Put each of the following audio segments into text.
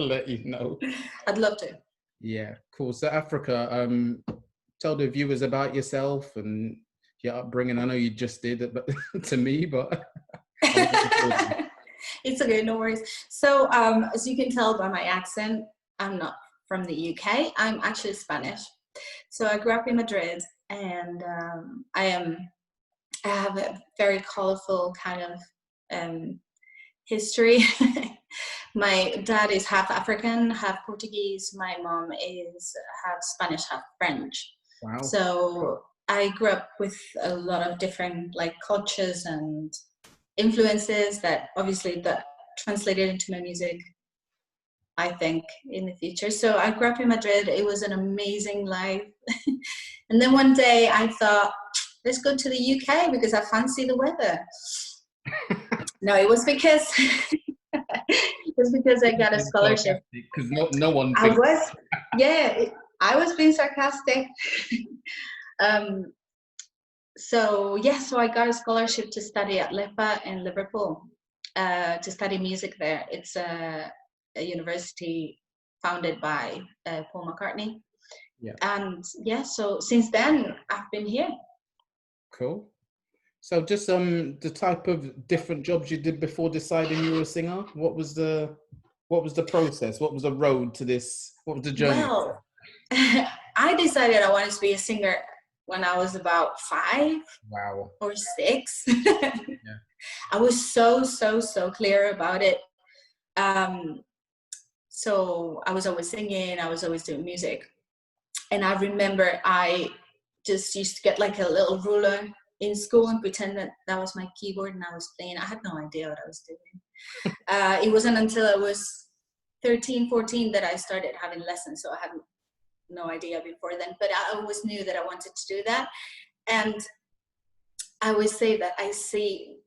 let you know. I'd love to. Yeah, cool. So Africa, tell the viewers about yourself and your upbringing. I know you just did it, but to me, but It's okay, no worries. So, as you can tell by my accent, I'm not from the UK. I'm actually Spanish. So I grew up in Madrid, and I have a very colorful kind of history. My dad is half African, half Portuguese. My mom is half Spanish, half French. wow. So I grew up with a lot of different like cultures and influences that obviously that translated into my music, I think, in the future. So I grew up in Madrid. It was an amazing life. And then one day I thought, let's go to the UK because I fancy the weather. No, it was because I got a scholarship. Because no one I was, yeah, I was being sarcastic. So I got a scholarship to study at LEPA in Liverpool, to study music there. It's a university founded by Paul McCartney. Yeah. And so since then I've been here. Cool. So just the type of different jobs you did before deciding you were a singer. What was the process? What was the road to this? What was the journey? Well, I decided I wanted to be a singer when I was about 5 or 6. Yeah. I was so clear about it. So I was always singing, I was always doing music. And I remember I just used to get like a little ruler in school and pretend that was my keyboard and I was playing. I had no idea what I was doing. It wasn't until I was 13, 14 that I started having lessons. So I had no idea before then, but I always knew that I wanted to do that. And I always say that I see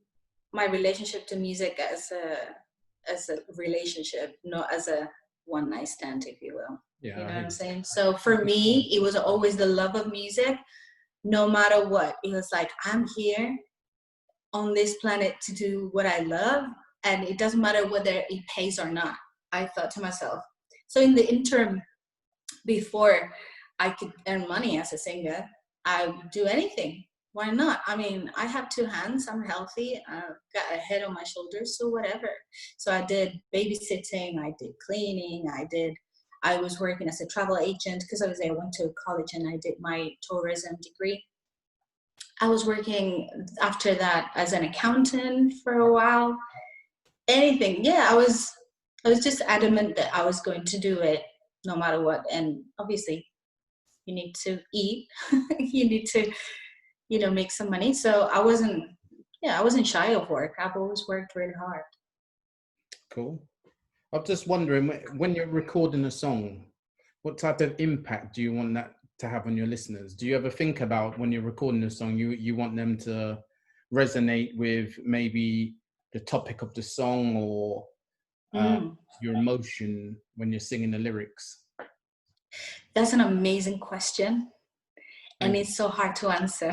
my relationship to music as a relationship, not as a one night stand, if you will. Yeah, you know what I'm saying? So for me, it was always the love of music, no matter what. It was like, I'm here on this planet to do what I love, and it doesn't matter whether it pays or not, I thought to myself. So in the interim, before I could earn money as a singer, I would do anything. Why not? I mean, I have 2 hands, I'm healthy, I've got a head on my shoulders, so whatever. So I did babysitting, I did cleaning, I was working as a travel agent because obviously I went to college and I did my tourism degree. I was working after that as an accountant for a while. Anything, yeah, I was just adamant that I was going to do it no matter what. And obviously you need to eat, you need to, make some money. So I wasn't shy of work. I've always worked really hard. Cool. I'm just wondering, when you're recording a song, what type of impact do you want that to have on your listeners? Do you ever think about when you're recording a song, you want them to resonate with maybe the topic of the song or your emotion when you're singing the lyrics? That's an amazing question. And it's so hard to answer.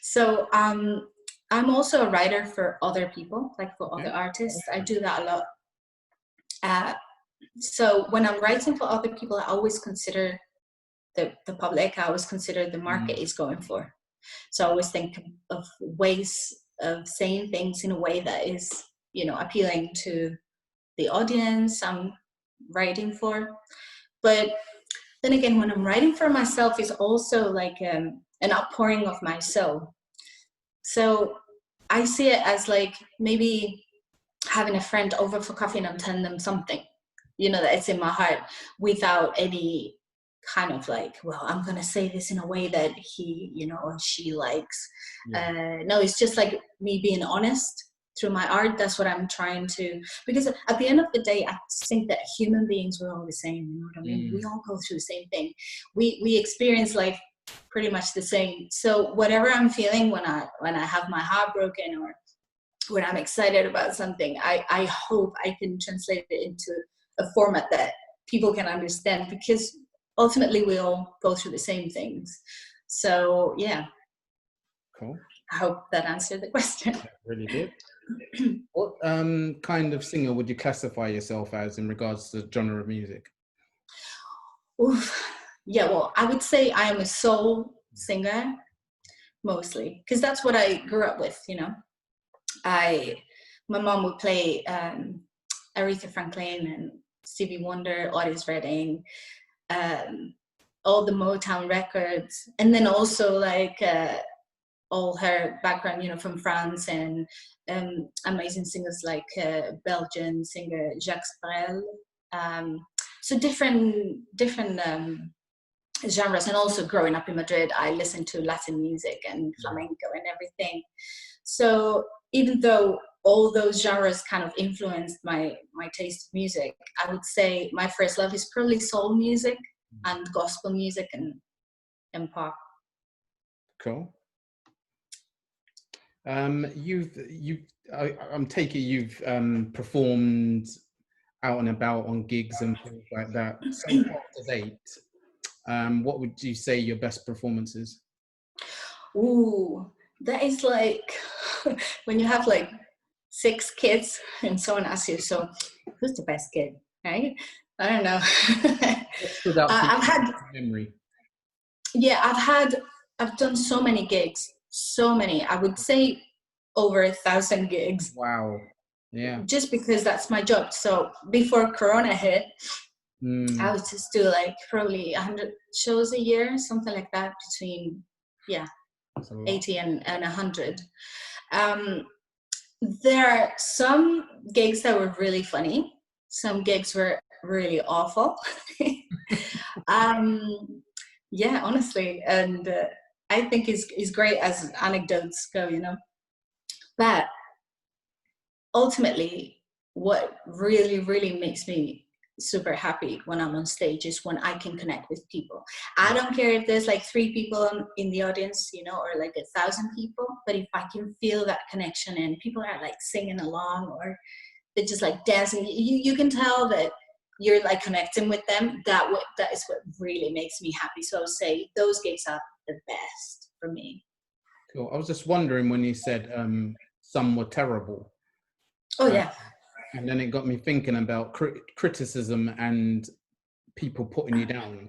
So I'm also a writer for other people, like for other artists. I do that a lot. So when I'm writing for other people, I always consider the public. I always consider the market is going for. So I always think of ways of saying things in a way that is, appealing to the audience I'm writing for. But then again, when I'm writing for myself, it's also like an outpouring of my soul. So I see it as like maybe having a friend over for coffee and I'm telling them something, that it's in my heart without any kind of like, well, I'm going to say this in a way that he, or she likes. Yeah. No, it's just like me being honest through my art. That's what I'm trying to, because at the end of the day, I think that human beings, we're all the same. You know what I mean? We all go through the same thing. We experience life pretty much the same. So whatever I'm feeling when I have my heart broken or when I'm excited about something, I hope I can translate it into a format that people can understand, because ultimately we all go through the same things. So yeah. Cool. I hope that answered the question. That really did. What kind of singer would you classify yourself as in regards to genre of music? Oof. Yeah, well, I would say I am a soul singer mostly, because that's what I grew up with, you know. My mom would play Aretha Franklin and Stevie Wonder, Otis Redding, um, all the Motown records, and then also like all her background, you know, from France, and amazing singers like Belgian singer Jacques Brel. So different genres, and also growing up in Madrid, I listened to Latin music and flamenco and everything. So even though all those genres kind of influenced my taste of music, I would say my first love is probably soul music and gospel music and pop. Cool. I'm taking you've performed out and about on gigs and things like that. So far to date, what would you say your best performance is? Ooh, that is like when you have like 6 kids and someone asks you, so who's the best kid, right? I don't know. What stood out to I've had, memory? yeah, I've done so many gigs, so many. I would say over 1,000 gigs. Wow. Yeah. Just because that's my job. So before Corona hit, I would just do like probably 100 shows a year, something like that, between 80 and 100. There are some gigs that were really funny. Some gigs were really awful. Yeah, honestly, and I think is great as anecdotes go, you know. But ultimately, what really makes me super happy when I'm on stage is when I can connect with people. I don't care if there's like 3 people in the audience, you know, or like 1,000 people, but if I can feel that connection and people are like singing along or they're just like dancing, you can tell that you're like connecting with them. That is what really makes me happy. So I would say those gigs are the best for me. Cool. I was just wondering when you said some were terrible. Oh yeah. And then it got me thinking about criticism and people putting you down.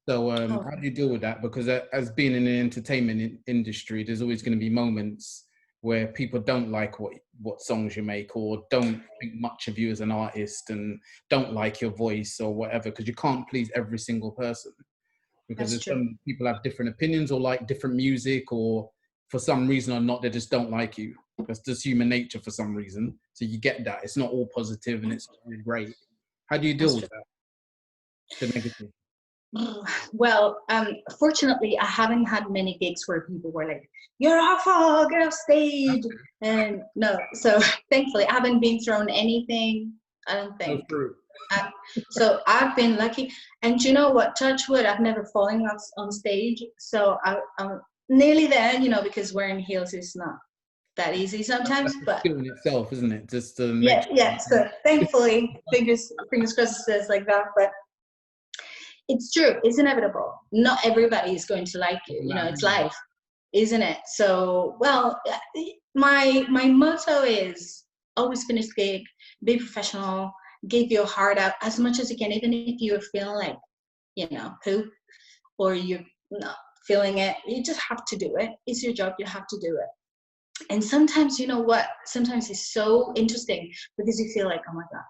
So how do you deal with that? Because as being in the entertainment industry, there's always going to be moments where people don't like what songs you make, or don't think much of you as an artist, and don't like your voice or whatever, because you can't please every single person. Because some people have different opinions or like different music, or for some reason or not, they just don't like you. That's just human nature for some reason. So you get that. It's not all positive and it's all great. How do you deal with that? The negative. Well, fortunately, I haven't had many gigs where people were like, "You're awful, get off stage," and no. So thankfully, I haven't been thrown anything. I don't think. So I've been lucky, and you know what? Touch wood, I've never fallen off on stage. So I'm nearly there, you know, because wearing heels is not that easy sometimes. That's but skill in itself, isn't it? Just to yeah. So thankfully, fingers crossed, it says like that, but. It's true. It's inevitable. Not everybody is going to like you. You know, it's life, isn't it? So, well, my motto is always finish the gig, be professional, give your heart out as much as you can, even if you're feeling like, you know, poop, or you're not feeling it. You just have to do it. It's your job. You have to do it. And sometimes, you know what? Sometimes it's so interesting because you feel like, oh my God,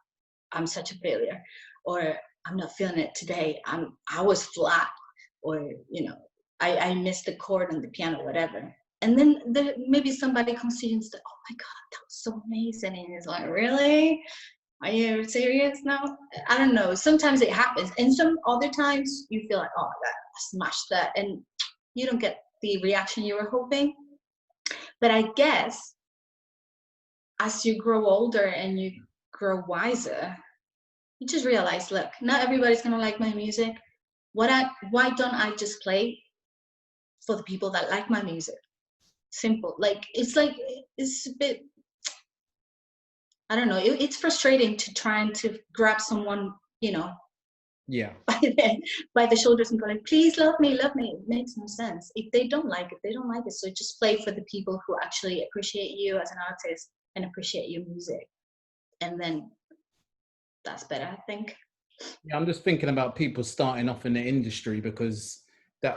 I'm such a failure, or I'm not feeling it today. I was flat, or you know, I missed the chord on the piano, whatever. And then maybe somebody comes to you and says, "Oh my God, that was so amazing!" And it's like, "Really? Are you serious now?" I don't know. Sometimes it happens, and some other times you feel like, "Oh my God, I smashed that," and you don't get the reaction you were hoping. But I guess as you grow older and you grow wiser, you just realize, look, not everybody's gonna like my music. Why don't I just play for the people that like my music? Simple. Like it's a bit, I don't know. It's frustrating to trying to grab someone, you know, by the shoulders and go like, please love me, love me. It makes no sense. If they don't like it, they don't like it. So just play for the people who actually appreciate you as an artist and appreciate your music. And then that's better, I think. Yeah, I'm just thinking about people starting off in the industry, because that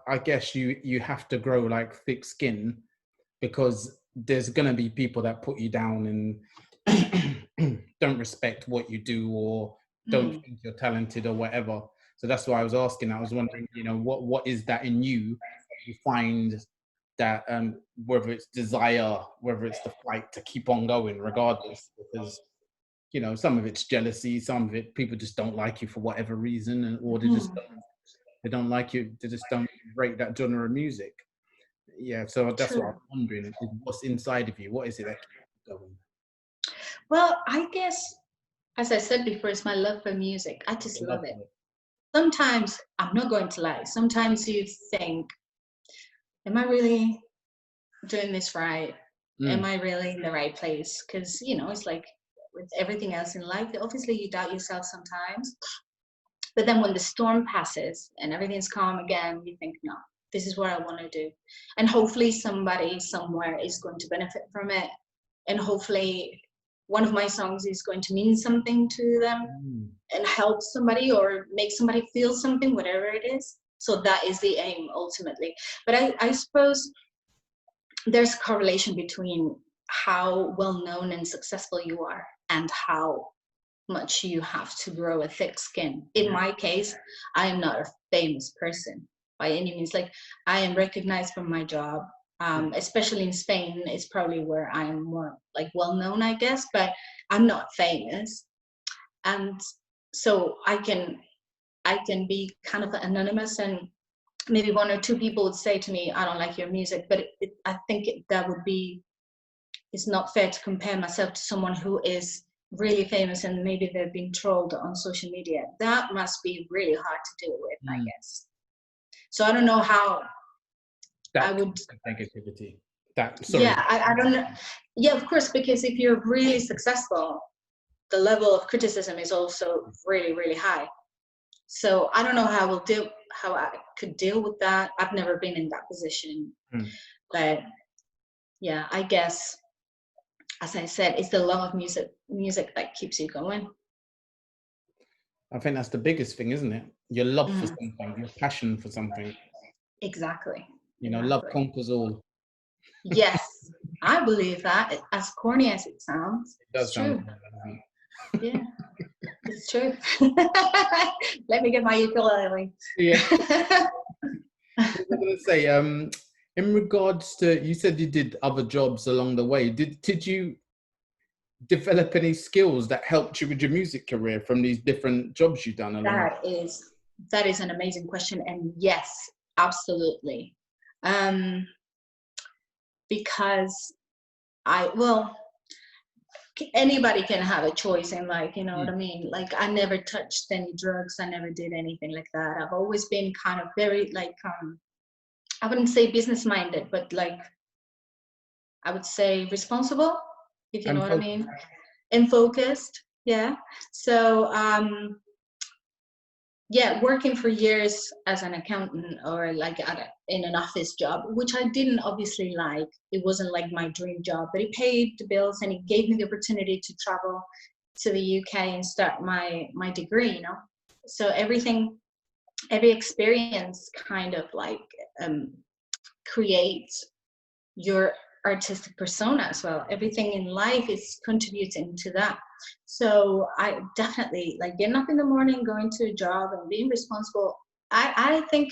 I guess you have to grow like thick skin, because there's going to be people that put you down and don't respect what you do, or don't think you're talented or whatever. So that's why I was asking. I was wondering, what is that in you that you find that, whether it's desire, whether it's the fight to keep on going regardless, because some of it's jealousy, some of it people just don't like you for whatever reason, or they don't like you, they just don't rate that genre of music. Yeah, so that's what I'm True. wondering, is what's inside of you? What is it that keeps you going? Well, I guess, as I said before, it's my love for music. I just I love love it. it. Sometimes, I'm not going to lie, sometimes you think, am I really doing this right? Am Mm, I really in the right place? Because, it's like with everything else in life, obviously you doubt yourself sometimes. But then when the storm passes and everything's calm again, you think, no, this is what I want to do. And hopefully somebody somewhere is going to benefit from it. And hopefully one of my songs is going to mean something to them mm. and help somebody or make somebody feel something, whatever it is. So that is the aim ultimately. But I suppose there's a correlation between how well known and successful you are and how much you have to grow a thick skin. In my case, I am not a famous person by any means. Like, I am recognized from my job, especially in Spain. It's probably where I am more like well known, I guess, but I'm not famous. And so I can be kind of anonymous, and maybe one or two people would say to me, I don't like your music, but I think that would be, it's not fair to compare myself to someone who is really famous and maybe they've been trolled on social media. That must be really hard to deal with, I Mm. guess. So I don't know how I That would, negativity. Sorry. yeah, I don't know. Yeah, of course, because if you're really successful, the level of criticism is also really, really high. So I don't know how I could deal with that. I've never been in that position, Mm. but yeah, I guess, as I said, it's the love of music that keeps you going. I think that's the biggest thing, isn't it? Your love for Mm, something, your passion for something. exactly. Love Exactly. conquers all. Yes, I believe that. As corny as it sounds, It it's does sound true. cool, doesn't Yeah, it's true. Let me get my ukulele. it? Yeah. I was going to say, in regards to, you said you did other jobs along the way. Did you develop any skills that helped you with your music career from these different jobs you've done along? That is an amazing question, and yes, absolutely. Um, because anybody can have a choice in life, you know what I Mm. mean? Like, I never touched any drugs, I never did anything like that. I've always been kind of very like I wouldn't say business minded, but like, I would say responsible, if you know And what I focus. mean, and focused. Yeah. So yeah, working for years as an accountant or like in an office job, which I didn't obviously like. It wasn't like my dream job, but it paid the bills and it gave me the opportunity to travel to the UK and start my degree. So every experience kind of like creates your artistic persona as well. Everything in life is contributing to that. So I definitely like getting up in the morning, going to a job and being responsible. I think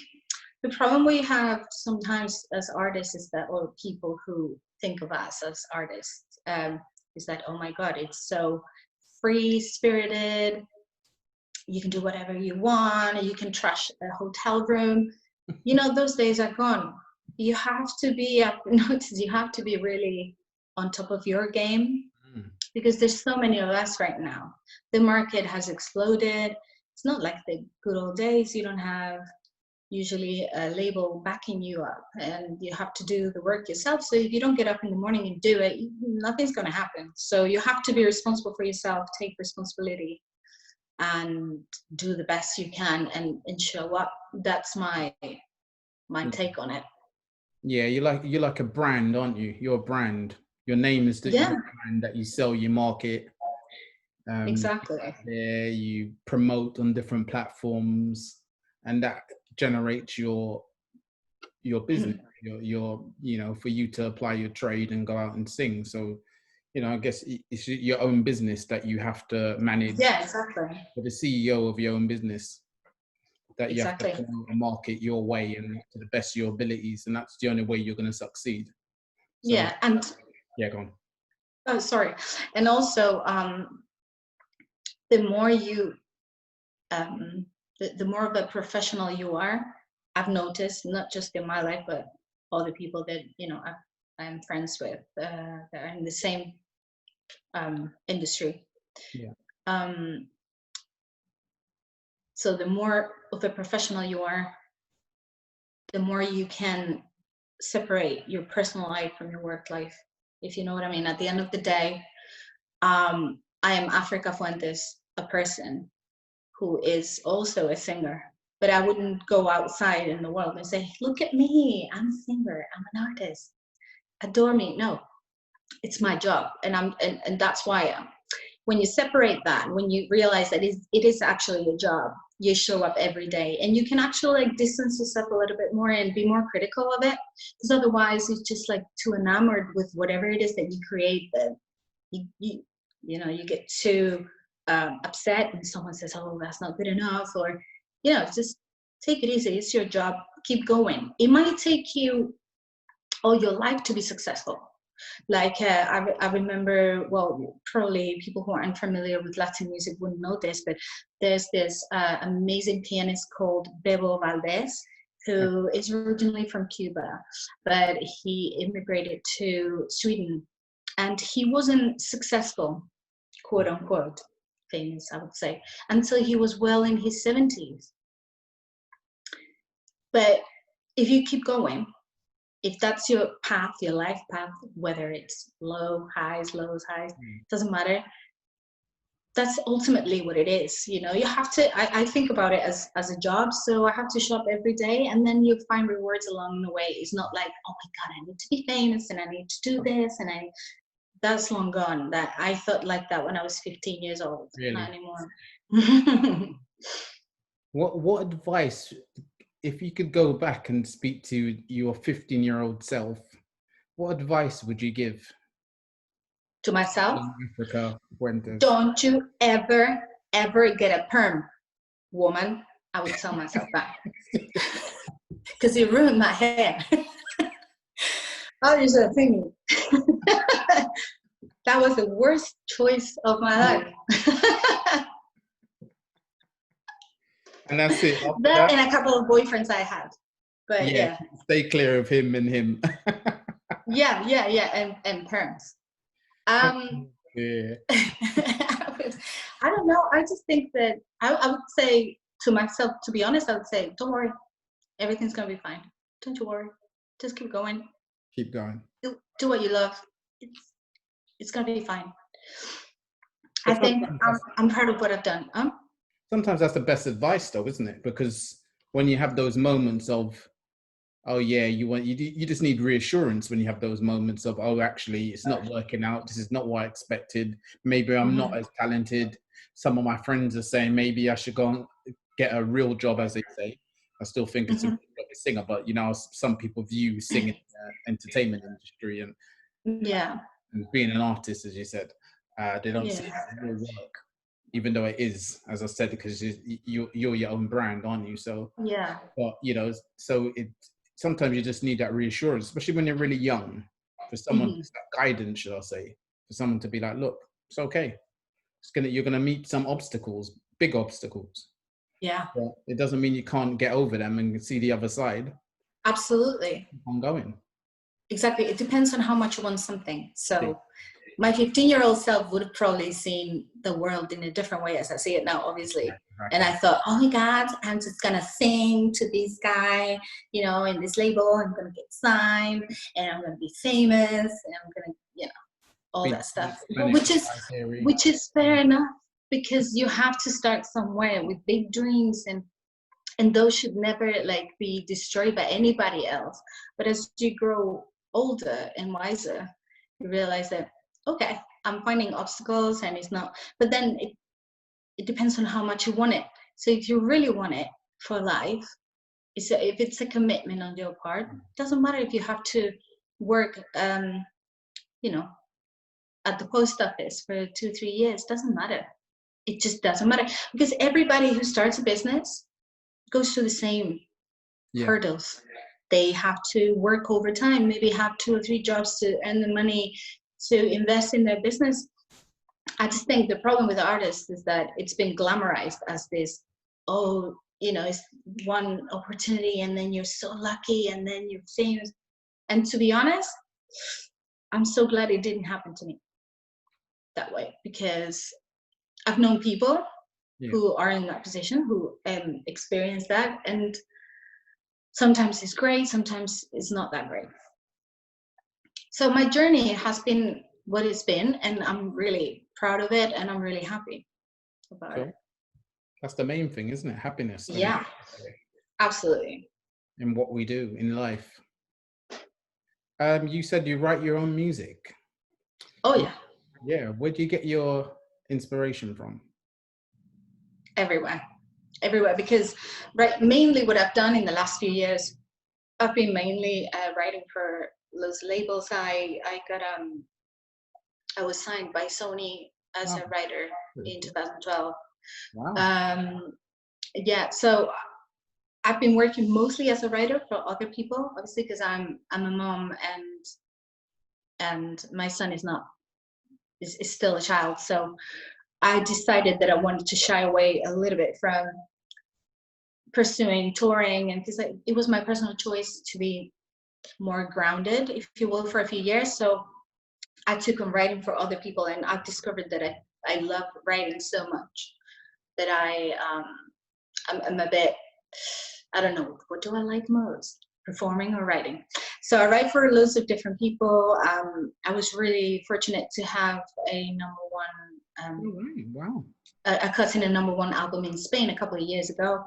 the problem we have sometimes as artists is that, or people who think of us as artists, is that, oh my God, it's so free spirited. You can do whatever you want. You can trash a hotel room. Those days are gone. You have to be, I've noticed, you have to be really on top of your game, Mm. because there's so many of us right now. The market has exploded. It's not like the good old days. You don't have usually a label backing you up, and you have to do the work yourself. So if you don't get up in the morning and do it, nothing's going to happen. So you have to be responsible for yourself, take responsibility, and do the best you can and show up. That's my Yeah. take on it. Yeah, you're like a brand, aren't you? You're a brand. Your name is the Yeah, brand that you sell, you market. You put exactly. out there, you promote on different platforms, and that generates your business, your you know, for you to apply your trade and go out and sing. So, you know, I guess it's your own business that you have to manage. Yeah, exactly. For the CEO of your own business, that you have to Exactly. promote and market your way and to the best of your abilities, and that's the only way you're going to succeed. So Yeah, and yeah, go on. oh, sorry. And also, the more you, the more of a professional you are, I've noticed, not just in my life, but all the people that, you know, I'm friends with, that are in the same industry. Yeah. So the more of a professional you are, the more you can separate your personal life from your work life, if you know what I mean. At the end of the day, I am Afrika Fuentes, a person who is also a singer, but I wouldn't go outside in the world and say, look at me, I'm a singer, I'm an artist, adore me. No, it's my job. And that's why when you separate that, when you realize that it is actually a job, you show up every day, and you can actually like distance yourself a little bit more and be more critical of it, because otherwise you're just like too enamored with whatever it is that you create, that you know, you get too upset when someone says, oh, that's not good enough, or, you know, just take it easy. It's your job. Keep going. It might take you all your life to be successful. Like I remember, well, probably people who aren't familiar with Latin music wouldn't know this, but there's this amazing pianist called Bebo Valdez, who is originally from Cuba, but he immigrated to Sweden, and he wasn't successful, quote unquote, famous, I would say, until he was well in his 70s. But if you keep going, if that's your path, your life path, whether it's lows, highs, doesn't matter. That's ultimately what it is. You know, you have to, I think about it as a job. So I have to show up every day, and then you find rewards along the way. It's not like, oh my God, I need to be famous and I need to do this. And that's long gone. That I thought like that when I was 15 years old. Really? Not anymore. What advice, if you could go back and speak to your 15-year-old self, what advice would you give To myself? Afrika Fuentes? Don't you ever get a perm, woman. I would tell myself that. Because it ruined my hair. I was just thinking. That was the worst choice of my life. And that's it. That and a couple of boyfriends I had. But yeah. Stay clear of him and him. Yeah, and perms. Yeah. I don't know. I just think that I would say to myself, to be honest, I would say, don't worry, everything's gonna be fine. Don't you worry. Just keep going. Keep going. Do what you love. It's gonna be fine. I think I'm proud of what I've done. Sometimes that's the best advice, though, isn't it? Because when you have those moments of, oh yeah, you just need reassurance when you have those moments of, oh, actually, it's not working out. This is not what I expected. Maybe I'm not as talented. Some of my friends are saying maybe I should go and get a real job, as they say. I still think it's a job as a singer, but you know, some people view singing in the entertainment industry and being an artist, as you said, they don't see it as real work, even though it is, as I said, because you're your own brand, aren't you? So but you know, so sometimes you just need that reassurance, especially when you're really young, for someone, that guidance, should I say, for someone to be like, look, it's okay. You're gonna meet some obstacles, big obstacles. Yeah. But it doesn't mean you can't get over them and see the other side. Absolutely. Keep on going. Exactly. It depends on how much you want something. So my 15-year-old self would have probably seen the world in a different way as I see it now, obviously. Yeah, exactly. And I thought, oh my God, I'm just going to sing to this guy, you know, in this label. I'm going to get signed and I'm going to be famous and I'm going to, you know, all that stuff, which is fair enough, because you have to start somewhere with big dreams, and those should never like be destroyed by anybody else. But as you grow older and wiser, You realize that, okay, I'm finding obstacles and it's not, but then it depends on how much you want it. So if you really want it for life, if it's a commitment on your part, it doesn't matter if you have to work, you know, at the post office for 2-3 years, doesn't matter. It just doesn't matter, because everybody who starts a business goes through the same hurdles. They have to work overtime, maybe have 2 or 3 jobs to earn the money to invest in their business. I just think the problem with artists is that it's been glamorized as this, oh, you know, it's one opportunity and then you're so lucky and then you're famous. And to be honest, I'm so glad it didn't happen to me that way, because I've known people who are in that position, who experience that, and sometimes it's great, sometimes it's not that great. So my journey has been what it's been, and I'm really proud of it, and I'm really happy about it. That's the main thing, isn't it? Happiness. Yeah, absolutely. In what we do in life. You said you write your own music. Oh yeah. Yeah. Where do you get your inspiration from? Everywhere, because mainly what I've done in the last few years, I've been mainly writing for those labels. I was signed by Sony as a writer in 2012. Wow. Yeah, so I've been working mostly as a writer for other people, obviously, because I'm a mom, and my son is still a child. So I decided that I wanted to shy away a little bit from pursuing touring, and because it was my personal choice to be more grounded, if you will, for a few years. So I took on writing for other people, and I've discovered that I love writing so much that I'm a bit, I don't know, what do I like most, performing or writing? So I write for loads of different people. I was really fortunate to have a wow. a cut in a #1 album in Spain a couple of years ago.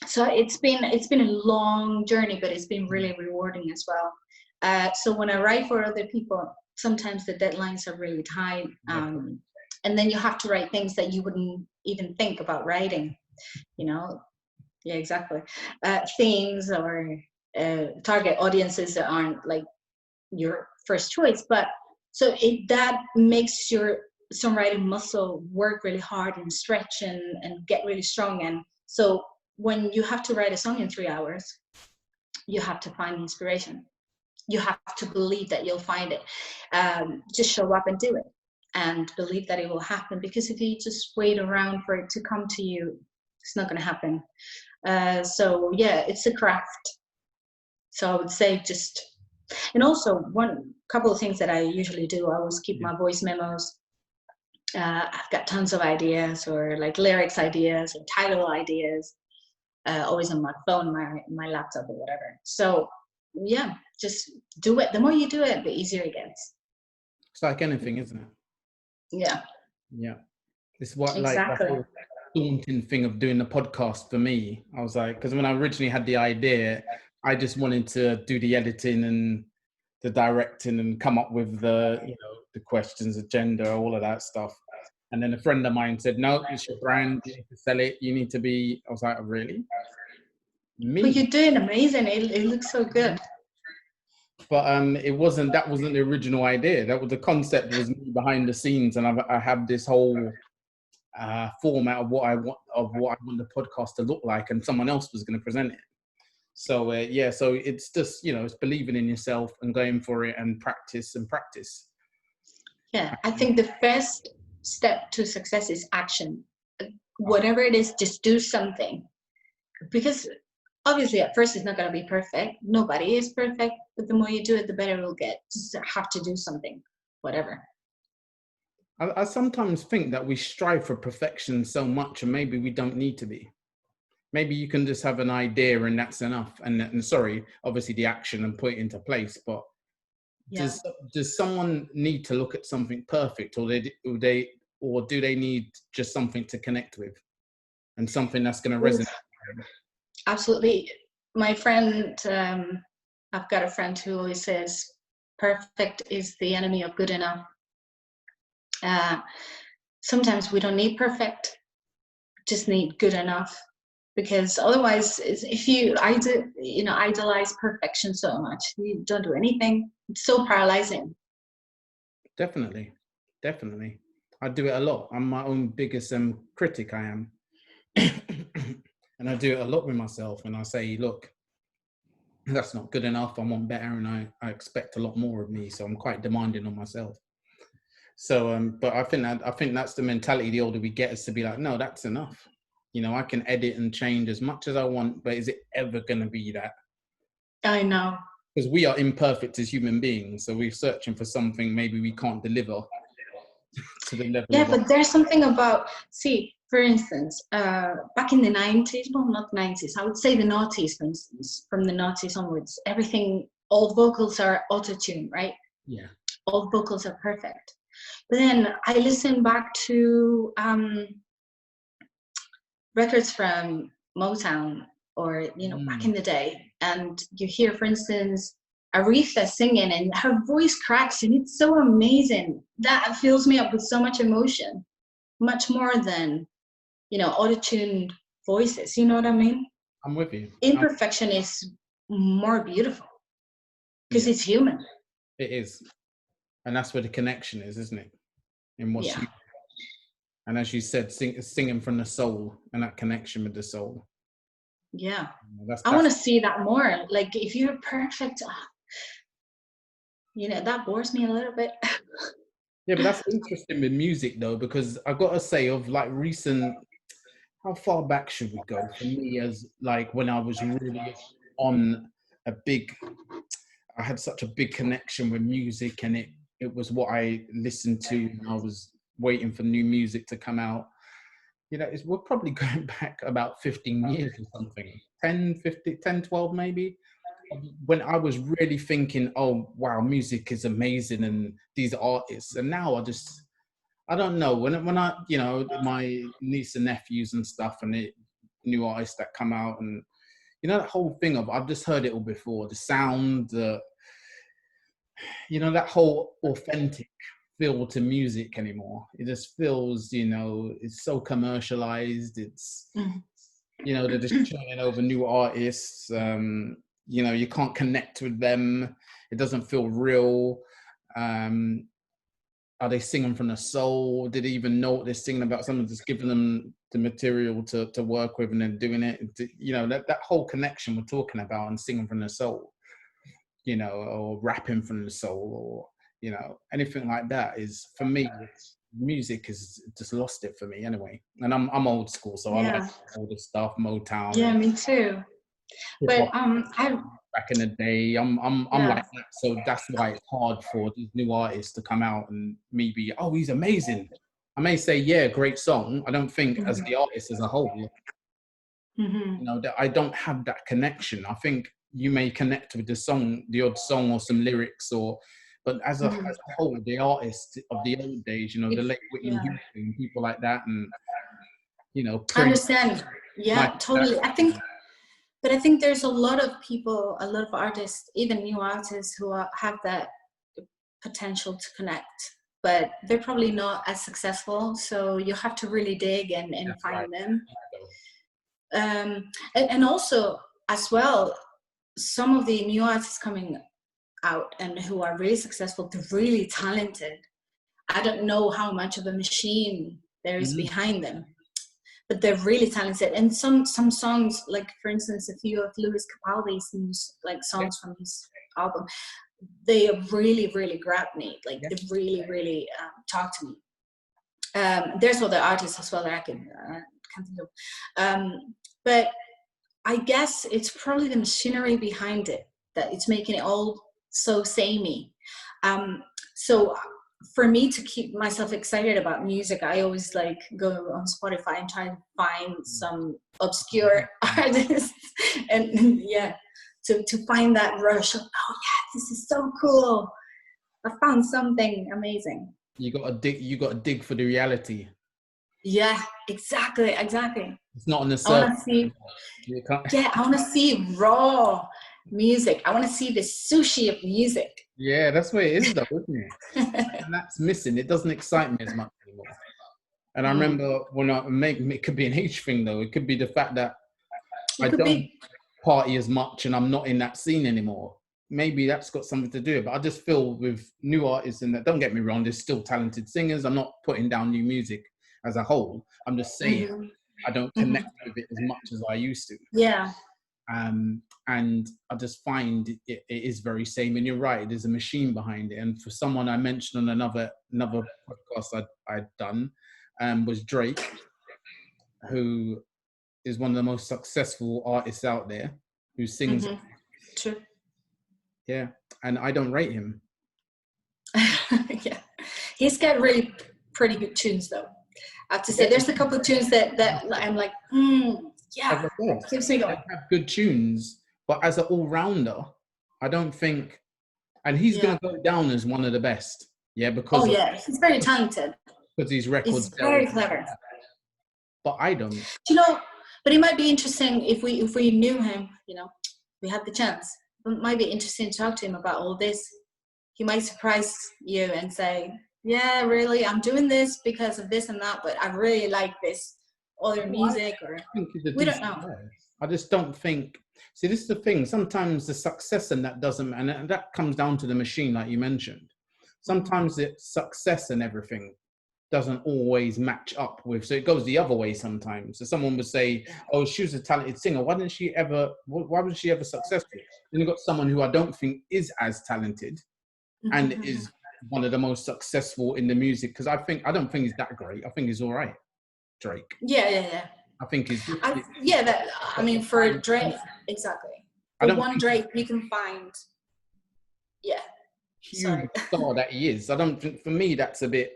So it's been a long journey, but it's been really rewarding as well. So when I write for other people, sometimes the deadlines are really tight, and then you have to write things that you wouldn't even think about writing, you know. Yeah, exactly. Themes or target audiences that aren't like your first choice, but so that makes your songwriting muscle work really hard and stretch and get really strong. And so when you have to write a song in 3 hours, you have to find inspiration. You have to believe that you'll find it. Just show up and do it, and believe that it will happen, because if you just wait around for it to come to you, it's not going to happen. So yeah, it's a craft. So I would say and also one couple of things that I usually do, I always keep my voice memos. I've got tons of ideas, or like lyrics ideas or title ideas, always on my phone, my laptop or whatever. So yeah, just do it. The more you do it, the easier it gets. It's like anything, isn't it? Yeah. Yeah. It's what exactly. like the whole daunting thing of doing the podcast for me. I was like, because when I originally had the idea, I just wanted to do the editing and the directing and come up with the questions, agenda, all of that stuff. And then a friend of mine said, no, it's your brand, you need to sell it, you need to be, I was like, really? Me? But you're doing amazing. It looks so good. But that wasn't the original idea. That was the concept, was me behind the scenes, and I have this whole format of what I want the podcast to look like, and someone else was going to present it. So so it's just it's believing in yourself and going for it and practice. Yeah, I think the first step to success is action. Whatever it is, just do something, because obviously at first it's not going to be perfect. Nobody is perfect, but the more you do it, the better it'll get. Just have to do something, whatever. I sometimes think that we strive for perfection so much, and maybe we don't need to be. Maybe you can just have an idea and that's enough. And sorry, obviously the action and put it into place. But does someone need to look at something perfect, or do they need just something to connect with, and something that's going to resonate? Absolutely. My friend, I've got a friend who always says, perfect is the enemy of good enough. Sometimes we don't need perfect, just need good enough, because otherwise, if you idolize perfection so much, you don't do anything. It's so paralyzing. Definitely. I do it a lot. I'm my own biggest critic, I am. And I do it a lot with myself, and I say, look, that's not good enough, I want better, and I expect a lot more of me, so I'm quite demanding on myself. So but I think that's the mentality the older we get, is to be like, no, that's enough. I can edit and change as much as I want, but is it ever going to be that? I know. Because we are imperfect as human beings, so we're searching for something maybe we can't deliver to the level. Yeah, but there's something about, see, for instance, back in the 90s, well, not 90s, I would say the noughties, for instance, from the noughties onwards, all the vocals are auto-tuned, right? Yeah. All the vocals are perfect. But then I listen back to records from Motown, or back in the day, and you hear, for instance, Aretha singing, and her voice cracks, and it's so amazing. That fills me up with so much emotion, much more than auto-tuned voices. You know what I mean? I'm with you. Imperfection is more beautiful because it's human. It is, and that's where the connection is, isn't it? In what's you. And as you said, singing from the soul, and that connection with the soul. Yeah. I want to see that more. Like, if you're perfect, that bores me a little bit. Yeah, but that's interesting with music, though, because I got to say, of like recent, how far back should we go? For me, as like when I was really on I had such a big connection with music, and it was what I listened to, and I was waiting for new music to come out. We're probably going back about 15 years or something, 10, 12 maybe, when I was really thinking, oh, wow, music is amazing, and these artists. And now I don't know, when I, my niece and nephews and stuff, and the new artists that come out, and, that whole thing of, I've just heard it all before, the sound, that whole authentic feel to music anymore. It just feels, it's so commercialized. It's, they're just churning over new artists. You can't connect with them. It doesn't feel real. Are they singing from the soul? Did they even know what they're singing about? Someone just giving them the material to work with, and then doing it. That whole connection we're talking about, and singing from the soul, or rapping from the soul, or, anything like that, is, for me, music has just lost it for me anyway. And I'm old school, so I like all the stuff, Motown. Yeah, me too. But back in the day, I'm like that, so that's why it's hard for these new artists to come out and me be, oh, he's amazing. I may say, yeah, great song. I don't think as the artist as a whole, that I don't have that connection. I think you may connect with the odd song or some lyrics, but as a whole, the artists of the old days, the late Whitney Houston, people like that, and I understand. Yeah, totally. I think there's a lot of people, a lot of artists, even new artists, who have that potential to connect, but they're probably not as successful. So you have to really dig and find them. And also, as well, some of the new artists coming out and who are really successful, they're really talented. I don't know how much of a machine there is behind them, but they're really talented. And some songs, like, for instance, a few of Lewis Capaldi's songs from his album, they really, really grabbed me. Like, they really, really talk to me. There's other artists as well that I can't think of. But I guess it's probably the machinery behind it that it's making it all so samey. So for me to keep myself excited about music, I always go on Spotify and try to find some obscure artists, and to find that rush of, oh yeah, this is so cool, I found something amazing. You got to dig for the reality. Yeah, exactly. It's not on the surface. I want to see raw. music. I want to see the sushi of music. Yeah, that's what it is, though, isn't it? And that's missing. It doesn't excite me as much anymore. And I remember when it could be an age thing, though. It could be the fact that I don't party as much and I'm not in that scene anymore. Maybe that's got something to do with it. But I just feel with new artists, and that, don't get me wrong, there's still talented singers. I'm not putting down new music as a whole. I'm just saying I don't connect with it as much as I used to. Yeah. And I just find it is very same. And you're right, there's a machine behind it. And for someone I mentioned on another podcast I'd done, was Drake, who is one of the most successful artists out there, who sings. True. Yeah, and I don't rate him. Yeah, he's got really pretty good tunes, though. I have to say, there's a couple of tunes that I'm like, yeah, keeps me going. They have good tunes, but as an all-rounder, I don't think, and he's going to go down as one of the best. Yeah, because he's very talented. Because his records, he's very clever. But I don't. You know, but it might be interesting if we knew him. You know, we had the chance. It might be interesting to talk to him about all this. He might surprise you and say, yeah, really, I'm doing this because of this and that, but I really like this other music, or we don't know. I just don't think, see, this is the thing, sometimes the success and that doesn't, and that comes down to the machine, like you mentioned. Sometimes the success and everything doesn't always match up with, so it goes the other way sometimes. So someone would say, oh, she was a talented singer, why wasn't she ever successful? Then you've got someone who I don't think is as talented and is one of the most successful in the music, because I don't think he's that great. I think he's all right, Drake. Yeah. I think he's good. I mean, for Drake, exactly. For one Drake, you can find, huge star that he is. I don't think, for me, it's a bit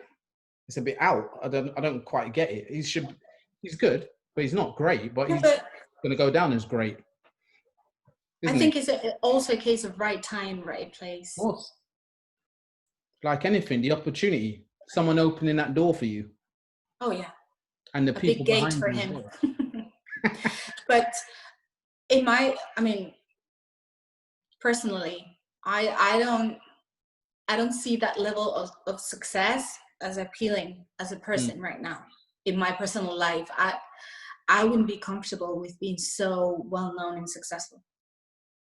out. I don't quite get it. He's good, but he's not great. But he's going to go down as great. I think it's also a case of right time, right place. Of course. Like anything, the opportunity, someone opening that door for you. Oh yeah. And the people big gate behind for you him. well. But personally, I don't see that level of success as appealing as a person right now. In my personal life, I wouldn't be comfortable with being so well known and successful.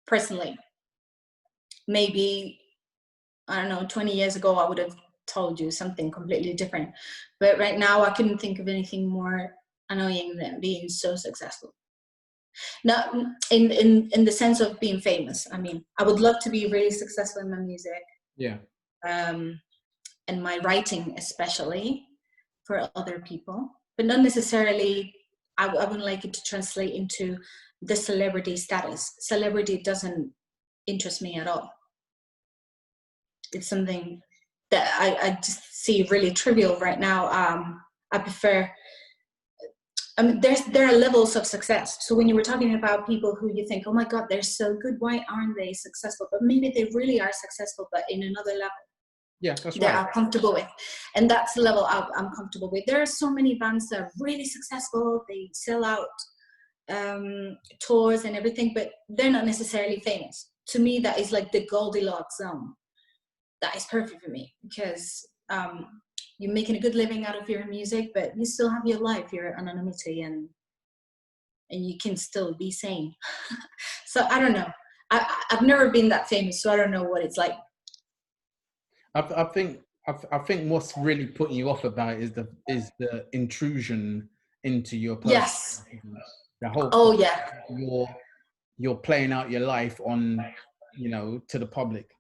Personally, maybe, I don't know, 20 years ago, I would have told you something completely different. But right now, I couldn't think of anything more annoying than being so successful. Not in the sense of being famous. I mean, I would love to be really successful in my music. Yeah. And my writing, especially for other people, but not necessarily. I wouldn't like it to translate into the celebrity status. Celebrity doesn't interest me at all. It's something that I just see really trivial right now. I prefer, there are levels of success. So when you were talking about people who you think, oh my God, they're so good, why aren't they successful? But maybe they really are successful, but in another level. Yeah, that's right. That I'm comfortable with. And that's the level I'm comfortable with. There are so many bands that are really successful. They sell out tours and everything, but they're not necessarily famous. To me, that is like the Goldilocks zone. That is perfect for me, because you're making a good living out of your music, but you still have your life, your anonymity, and you can still be sane. So I don't know. I've never been that famous, so I don't know what it's like. I think what's really putting you off about it is the intrusion into your person. Yes. The whole. Oh yeah. You're playing out your life on, to the public.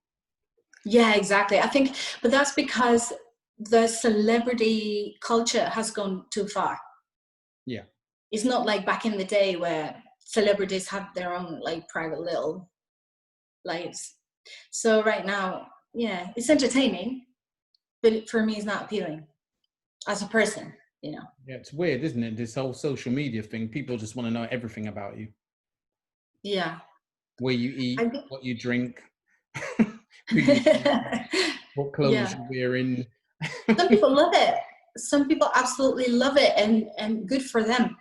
Yeah, exactly. I think, but that's because the celebrity culture has gone too far. Yeah. It's not like back in the day where celebrities have their own like private little lives. So right now, yeah, it's entertaining, but for me, it's not appealing as a person, Yeah, it's weird, isn't it? This whole social media thing. People just want to know everything about you. Yeah. Where you eat, what you drink, who you what clothes you're wearing. Some people love it. Some people absolutely love it, and good for them.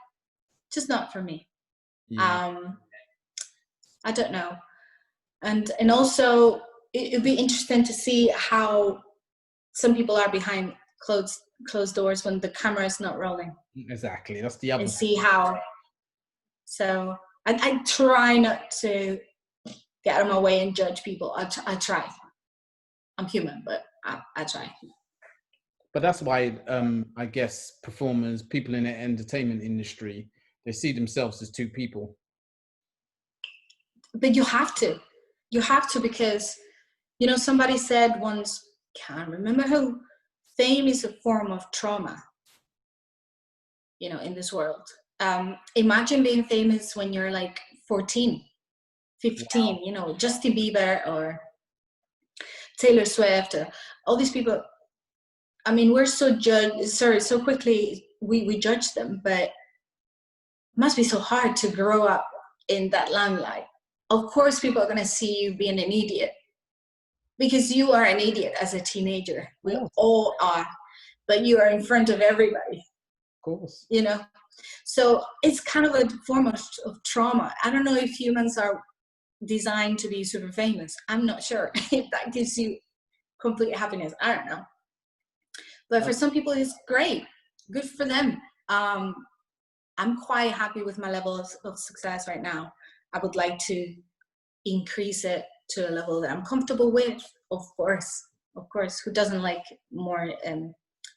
Just not for me. Yeah. I don't know. And also it'd be interesting to see how some people are behind closed doors when the camera is not rolling. Exactly, that's the other and see how. So I try not to get out of my way and judge people. I try. I'm human, but I try. But that's why I guess performers, people in the entertainment industry, they see themselves as two people. But you have to because, you know, somebody said once, can't remember who, fame is a form of trauma, you know, in this world. Imagine being famous when you're like 14, 15, wow. You know, Justin Bieber or Taylor Swift, or all these people. I mean, we're so so quickly we judge them, but it must be so hard to grow up in that limelight. Of course, people are going to see you being an idiot, because you are an idiot as a teenager. We all are, but you are in front of everybody. Of course. You know, so it's kind of a form of trauma. I don't know if humans are designed to be super famous. I'm not sure if that gives you complete happiness. I don't know. But for some people, it's great. Good for them. I'm quite happy with my level of success right now. I would like to increase it to a level that I'm comfortable with. Of course. Who doesn't like more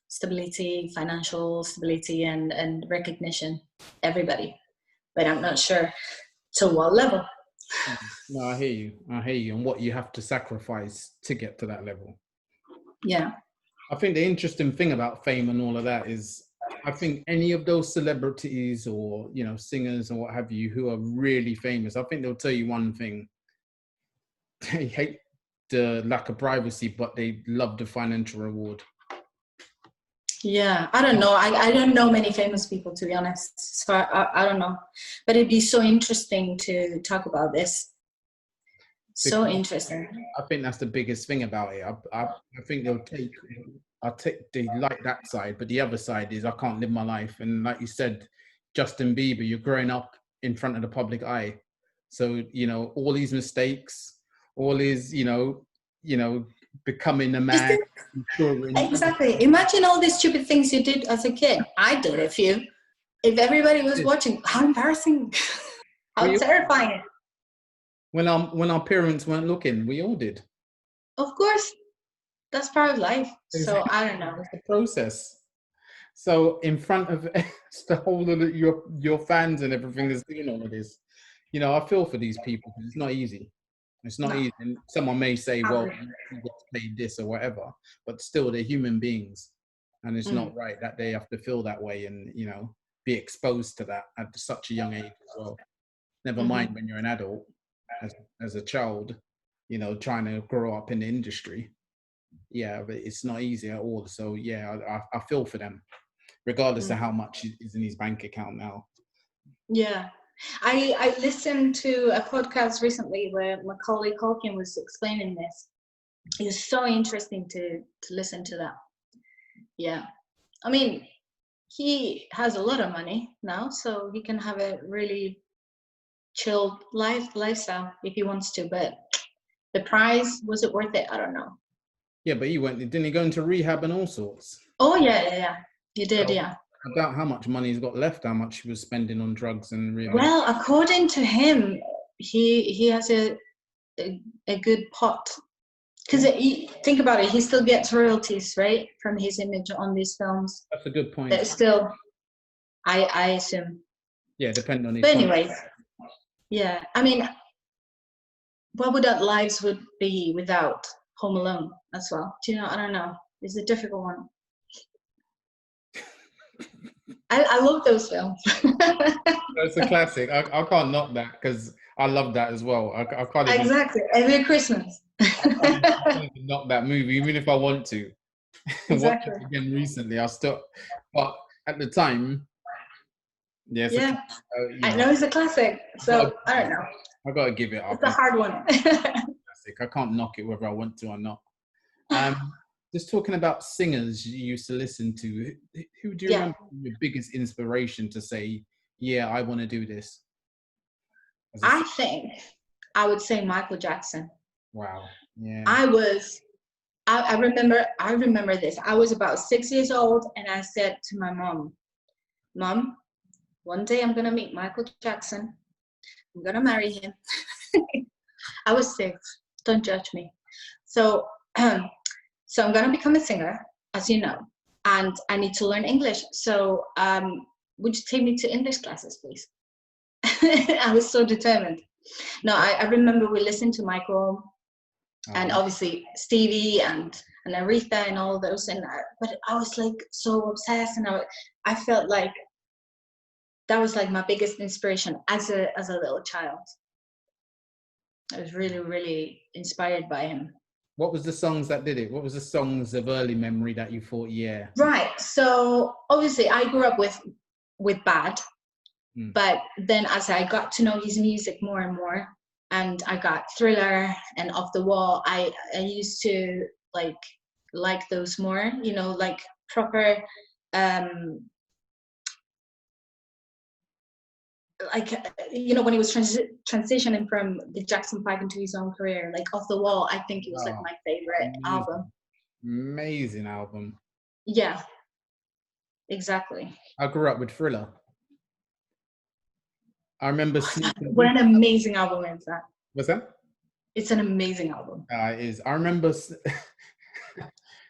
stability, financial stability, and recognition? Everybody. But I'm not sure to what level. No, I hear you. And what you have to sacrifice to get to that level. Yeah. I think the interesting thing about fame and all of that is, I think any of those celebrities or, you know, singers or what have you who are really famous, I think they'll tell you one thing. They hate the lack of privacy, but they love the financial reward. Yeah, I don't know. I don't know many famous people, to be honest. So I don't know. But it'd be so interesting to talk about this. So interesting. I think that's the biggest thing about it. I think they like that side, but the other side is I can't live my life. And like you said, Justin Bieber, you're growing up in front of the public eye. So, you know, all these mistakes, all his, you know, becoming a man. Exactly. Imagine all these stupid things you did as a kid. I did a few. If everybody was watching, how embarrassing, how terrifying. When our parents weren't looking, we all did. Of course, that's part of life. So I don't know. It's the process. So in front of the whole of your fans and everything that's doing all of this, you know, I feel for these people because it's not easy. It's not easy. And someone may say, well, you get paid this or whatever, but still they're human beings. And it's not right that they have to feel that way and, you know, be exposed to that at such a young age as well. Never mind when you're an adult, as a child, you know, trying to grow up in the industry. Yeah, but it's not easy at all. So yeah, I feel for them, regardless of how much is in his bank account now. Yeah. I listened to a podcast recently where Macaulay Culkin was explaining this. It was so interesting to listen to that. Yeah. I mean, he has a lot of money now, so he can have a really chilled lifestyle if he wants to, but the price, was it worth it? I don't know. Yeah, but didn't he go into rehab and all sorts? Oh yeah. He did, so, yeah. I doubt how much money he's got left, how much he was spending on drugs and rehab. Well, according to him, he has a good pot. Because think about it, he still gets royalties, right, from his image on these films. That's a good point. That still, I assume. Yeah, depending on his. But anyways, yeah, I mean, what would our lives would be without Home Alone as well? Do you know? I don't know. It's a difficult one. I love those films. It's a classic. I can't knock that because I love that as well. I can't even, exactly every Christmas. I can't even knock that movie, even if I want to. Exactly. Watch it again recently. But at the time, yes. Yeah, I know it's a classic. So I don't know. I gotta give it up. It's a hard one. Classic. I can't knock it whether I want to or not. Just talking about singers you used to listen to, who do you remember your biggest inspiration to say, yeah, I want to do this? I think I would say Michael Jackson. Wow. Yeah. I remember this. I was about 6 years old, and I said to my mom, "Mom, one day I'm gonna meet Michael Jackson. I'm gonna marry him." I was 6. Don't judge me. So, so I'm gonna become a singer, as you know, and I need to learn English. So, would you take me to English classes, please? I was so determined. No, I remember we listened to Michael, and obviously Stevie and Aretha and all those, but I was like so obsessed, and I felt like that was like my biggest inspiration as a little child. I was really, really inspired by him. What was the songs that did it? What was the songs of early memory that you thought, yeah? Right. So obviously I grew up with Bad, but then as I got to know his music more and more, and I got Thriller and Off the Wall, I used to like those more, you know, like proper like, you know, when he was transitioning from the Jackson 5 into his own career, like Off the Wall, I think it was like my favorite album. Amazing album. Yeah, exactly. I grew up with Thriller. I remember sneaking. What an amazing album is that? What's that? It's an amazing album. It is. I remember.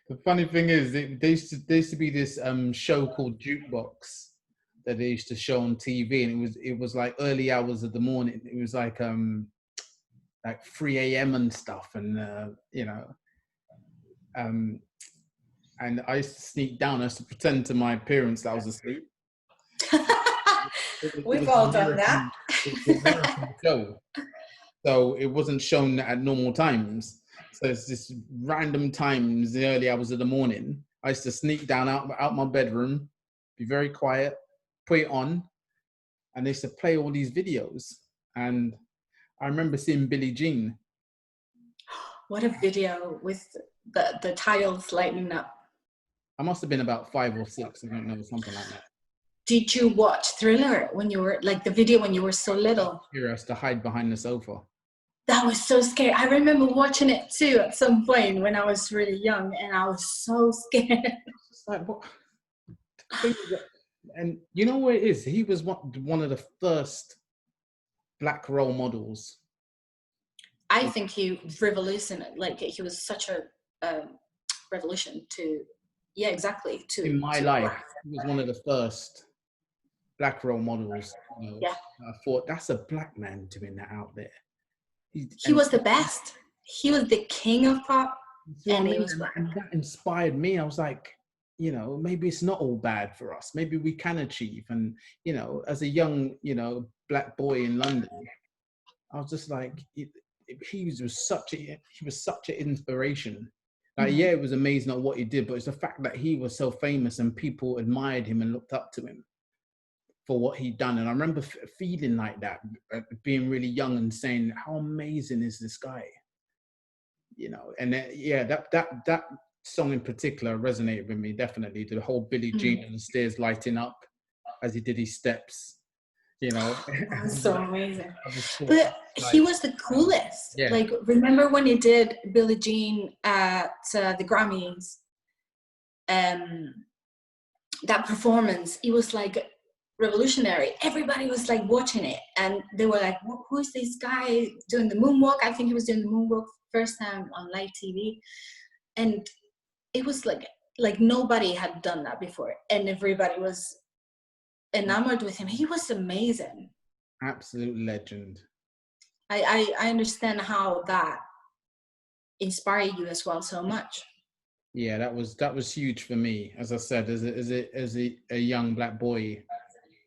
The funny thing is, there used to be this show called Jukebox that they used to show on TV, and it was like early hours of the morning. It was like 3 a.m. and stuff, and you know, and I used to sneak down. I used to pretend to my parents that I was asleep. We've all done that. It was an American show, so it wasn't shown at normal times. So it's just random times, the early hours of the morning. I used to sneak down out my bedroom, be very quiet, put it on, and they used to play all these videos. And I remember seeing Billie Jean. What a video with the tiles lighting up. I must have been about 5 or 6, I don't know, something like that. Did you watch Thriller when you were, like, the video when you were so little? Curious to hide behind the sofa. That was so scary. I remember watching it too at some point when I was really young, and I was so scared. It's like, what? And you know what it is? He was one of the first black role models. I think he revolutionized. Like, he was such a revolution to, yeah, exactly. In my life, he was one of the first black role models. You know, yeah. I thought, that's a black man doing that out there. He was the best. He was the king of pop. And that inspired me. I was like, you know, maybe it's not all bad for us. Maybe we can achieve. And, you know, as a young, you know, black boy in London, I was just like, he was such an inspiration. Like, yeah, it was amazing at what he did, but it's the fact that he was so famous and people admired him and looked up to him for what he'd done. And I remember feeling like that, being really young and saying, how amazing is this guy? You know, and yeah, that song in particular resonated with me, definitely. The whole Billie Jean and the stairs lighting up as he did his steps, you know. So amazing. But he was the coolest. Yeah. Like, remember when he did Billie Jean at the Grammys? That performance, it was like revolutionary. Everybody was like watching it, and they were like, who is this guy doing the moonwalk? I think he was doing the moonwalk first time on live TV, and it was like nobody had done that before, and everybody was enamored with him. He was amazing. Absolute legend. I understand how that inspired you as well so much. Yeah, that was huge for me. As I said, as a young black boy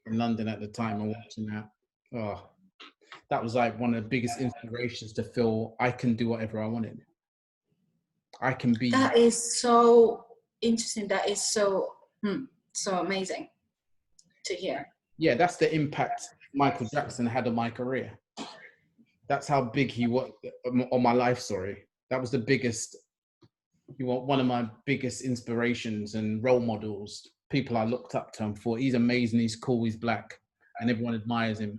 in London at the time, and watching that, that was like one of the biggest inspirations to feel I can do whatever I wanted. I can be. That is so interesting. That is so amazing to hear. Yeah, that's the impact Michael Jackson had on my career. That's how big he was on my life story. That was the biggest. One of my biggest inspirations and role models. People I looked up to him for. He's amazing. He's cool. He's black, and everyone admires him.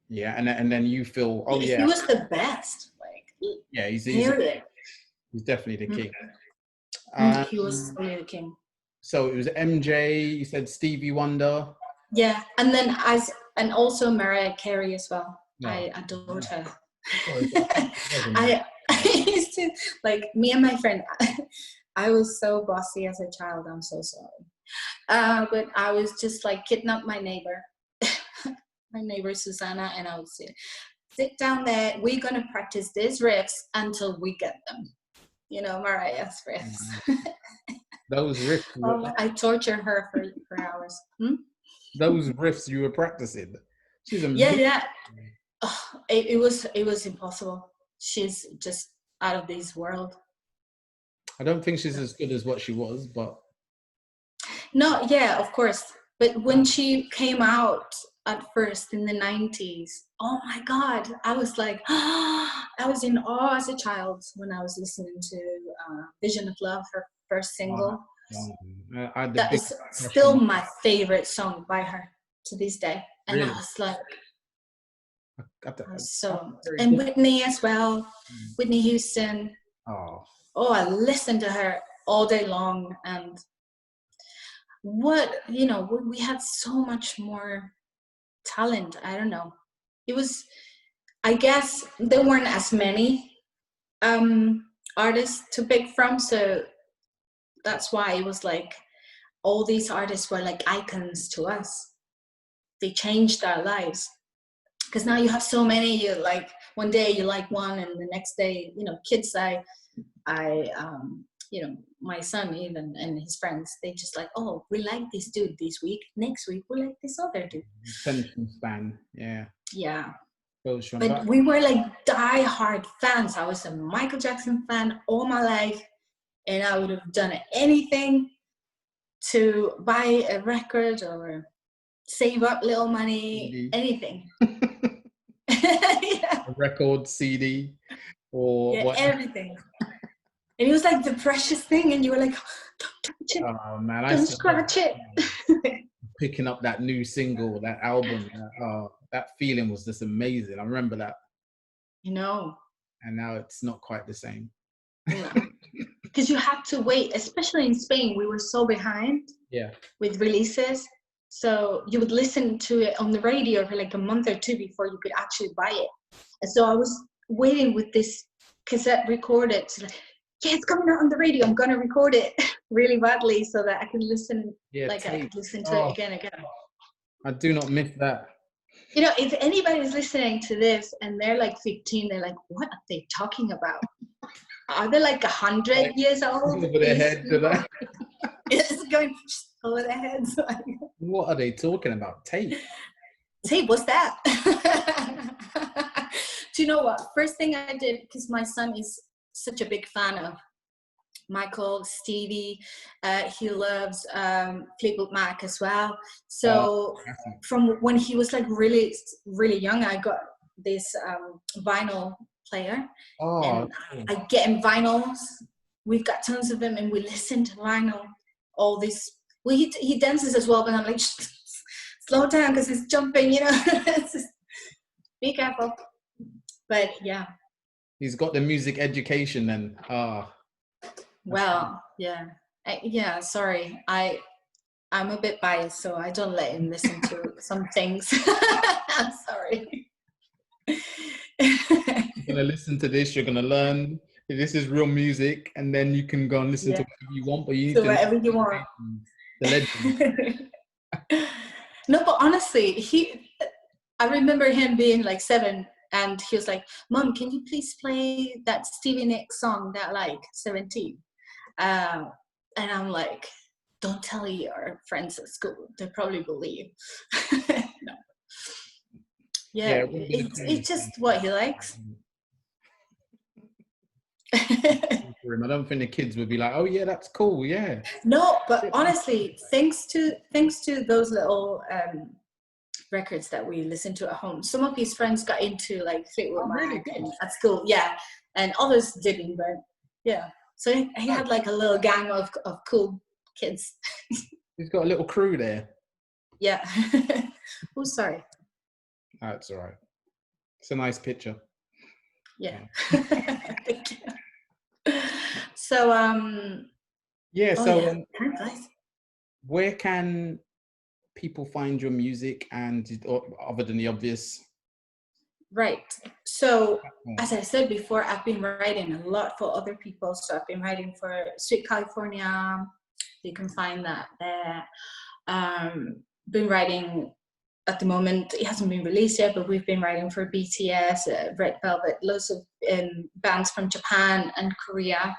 Yeah, and then you feel, oh He yeah, was the best, like, yeah, period. he's definitely the king. He was really the king. So it was MJ. You said Stevie Wonder. Yeah, and then and also Mariah Carey as well. No. I adored her. Sorry, I used to, like, me and my friend. I was so bossy as a child. I'm so sorry. But I was just like kidnap my neighbor, my neighbor Susanna, and I would say, sit down there. We're gonna practice these riffs until we get them. You know, Mariah's riffs. Those riffs. I tortured her for hours. Those riffs you were practicing. She's amazing. Yeah. Oh, it was impossible. She's just out of this world. I don't think she's as good as what she was, but No, yeah, of course. But when she came out at first in the 90s, oh my God, I was like, I was in awe as a child when I was listening to Vision of Love, her first single. That is still my favorite song by her to this day. And really? I was like, so, and Whitney as well, Whitney Houston. Oh, I listened to her all day long, and we had so much more talent. I don't know. It was, I guess there weren't as many artists to pick from, so that's why it was like all these artists were like icons to us. They changed our lives. Because now you have so many, you like one day you like one, and the next day, kids, my son even and his friends, they just like, oh, we like this dude this week. Next week we like this other dude. Attention span, yeah. Yeah. But we were like die-hard fans. I was a Michael Jackson fan all my life, and I would have done anything to buy a record or save up little money, CD. Anything. Yeah. A record, CD, or what? Everything. And it was like the precious thing, and you were like, don't touch it. Oh man, don't scratch it. Picking up that new single, that album, that feeling was just amazing. I remember that. And now it's not quite the same. Because you had to wait, especially in Spain. We were so behind with releases. So you would listen to it on the radio for like a month or two before you could actually buy it. And so I was waiting with this cassette recorded. So like, yeah, it's coming out on the radio. I'm going to record it really badly so that I can listen, I could listen to it again. I do not miss that. If anybody's listening to this and they're like 15, they're like, what are they talking about? Are they like 100 years old? Over their head, do they? It's going over their heads. What are they talking about? Tape? Tape, what's that? Do you know what? First thing I did, because my son is such a big fan of Michael, Stevie, he loves Fleetwood Mac as well. So from when he was like really, really young, I got this vinyl player. And I get him vinyls. We've got tons of them, and we listen to vinyl. All this. Well, he dances as well, but I'm like, slow down because he's jumping. Just, be careful. But yeah. He's got the music education then. Well, yeah. Sorry. I'm a bit biased, so I don't let him listen to some things. I'm sorry. You're going to listen to this, you're going to learn this is real music, and then you can go and listen to whatever you want, but you need to whatever you want. The legend. No, but honestly, I remember him being like 7, and he was like, Mom, can you please play that Stevie Nicks song that I like, 17? And I'm like, don't tell your friends at school. They'll probably believe. No. Yeah, it's just what he likes. I don't think the kids would be like, oh yeah, that's cool, yeah. No, but honestly, thanks to those little records that we listened to at home, some of his friends got into like Fleetwood Mac at school, and others didn't, but yeah. So he had like a little gang of cool kids. He's got a little crew there. Yeah. Oh, sorry. That's all right. It's a nice picture. Yeah. Thank you. So, Yeah. oh So, yeah, time flies. where can people find your music, and other than the obvious? Right. So, as platforms? I said before, I've been writing a lot for other people. So I've been writing for Sweet California. You can find that there. Been writing at the moment. It hasn't been released yet, but we've been writing for BTS, Red Velvet, lots of bands from Japan and Korea.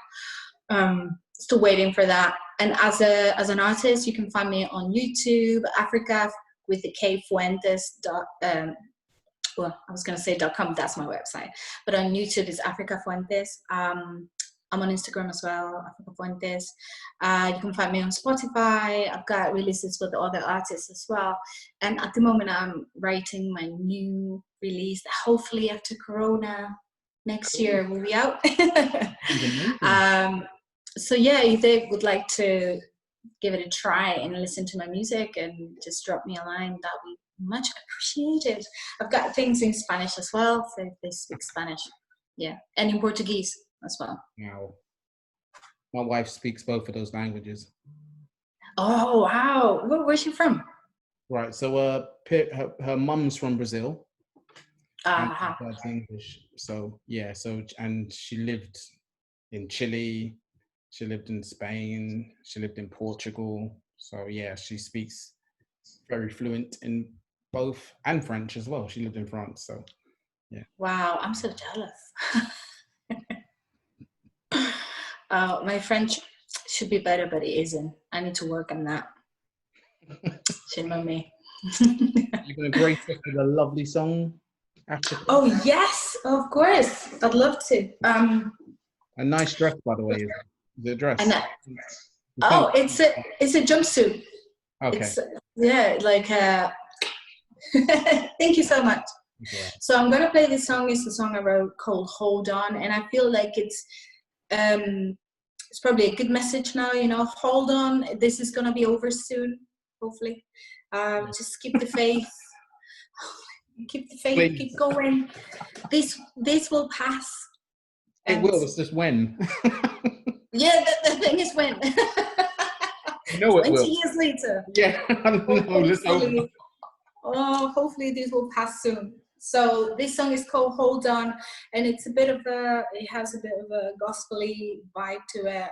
Still waiting for that. And as an artist, you can find me on YouTube, Africa with the K Fuentes. Well, I was going to say .com, that's my website. But on YouTube, it's Afrika Fuentes. I'm on Instagram as well, Afrika Fuentes. You can find me on Spotify. I've got releases with other artists as well. And at the moment, I'm writing my new release that hopefully after Corona next year will be out. So yeah, if they would like to give it a try and listen to my music and just drop me a line, that would be much appreciated. I've got things in Spanish as well, so if they speak Spanish. Yeah, and in Portuguese as well. Wow. My wife speaks both of those languages. Oh, wow. Where's she from? Right. So her mum's from Brazil. And her dad's English. So yeah, and she lived in Chile, she lived in Spain, she lived in Portugal. So yeah, she speaks very fluent in both, and French as well. She lived in France. So yeah. Wow, I'm so jealous. My French should be better, but it isn't. I need to work on that. Shame on me. You're going to grace us with a lovely song, Africa? Oh yes, of course. I'd love to. A nice dress, by the way. Is it a dress? It's a jumpsuit. Okay. It's, yeah, like thank you so much. Yeah. So I'm gonna play this song. It's a song I wrote called "Hold On," and I feel like it's probably a good message now. You know, hold on. This is gonna be over soon, hopefully. Just keep the faith. Keep the faith. Wait. Keep going. This will pass. It will. It's just when. Yeah, the thing is when. You know it 20 will. years later. Yeah. Hopefully this will pass soon. So this song is called "Hold On," and it has a bit of a gospel-y vibe to it.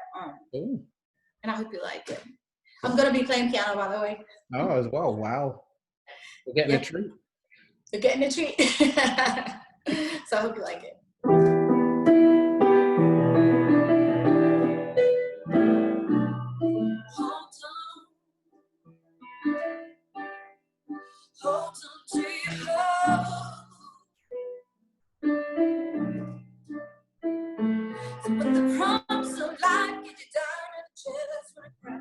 And I hope you like it. I'm gonna be playing piano, by the way. Oh, as well. Wow. We're getting a treat. You're getting a treat. So I hope you like it. Hold on to your love. So when the problems of life get you down and just wanna cry,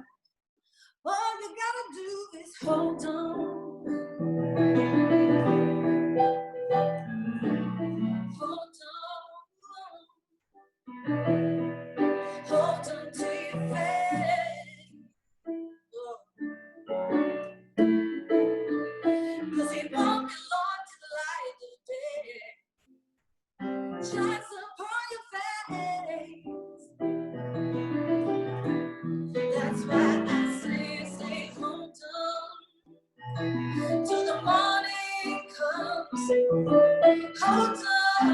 all you gotta do is hold on. Hold on. Hold on to your faith. Cause it won't be long to the light of day. Shines upon your face. That's why I say hold on till the morning comes. Hold on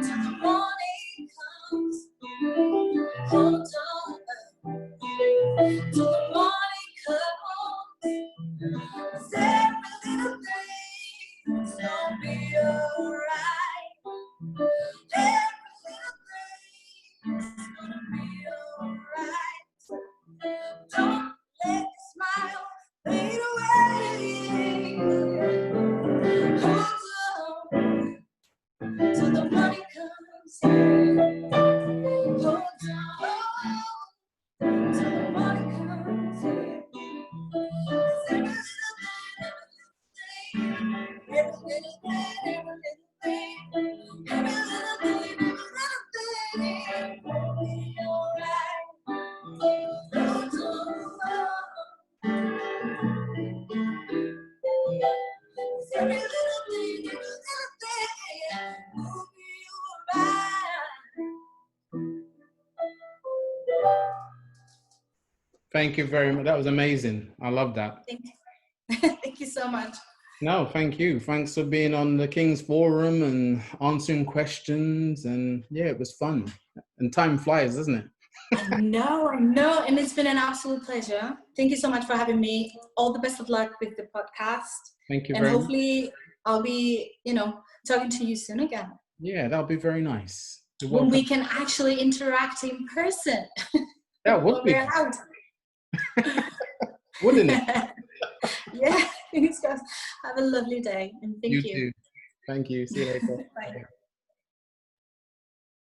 till the morning comes. Hold on till the morning comes. 'Cause every little thing's gonna be alright. Every little thing's gonna be alright. Don't let your smile fade away. Hold on till the money comes. Hold on till the money comes. 'Cause every little Thank you very much. That was amazing. I love that. Thank Thank you so much. No, thank you. Thanks for being on the King's Forum and answering questions. And yeah, it was fun. And time flies, doesn't it? I know. And it's been an absolute pleasure. Thank you so much for having me. All the best of luck with the podcast. Thank you And very much. hopefully I'll be, talking to you soon again. Yeah, that'll be very nice. When we can actually interact in person. That would be. We're out. Wouldn't it? Yeah. Have a lovely day. And thank you. You too. Thank you. See you later. Bye.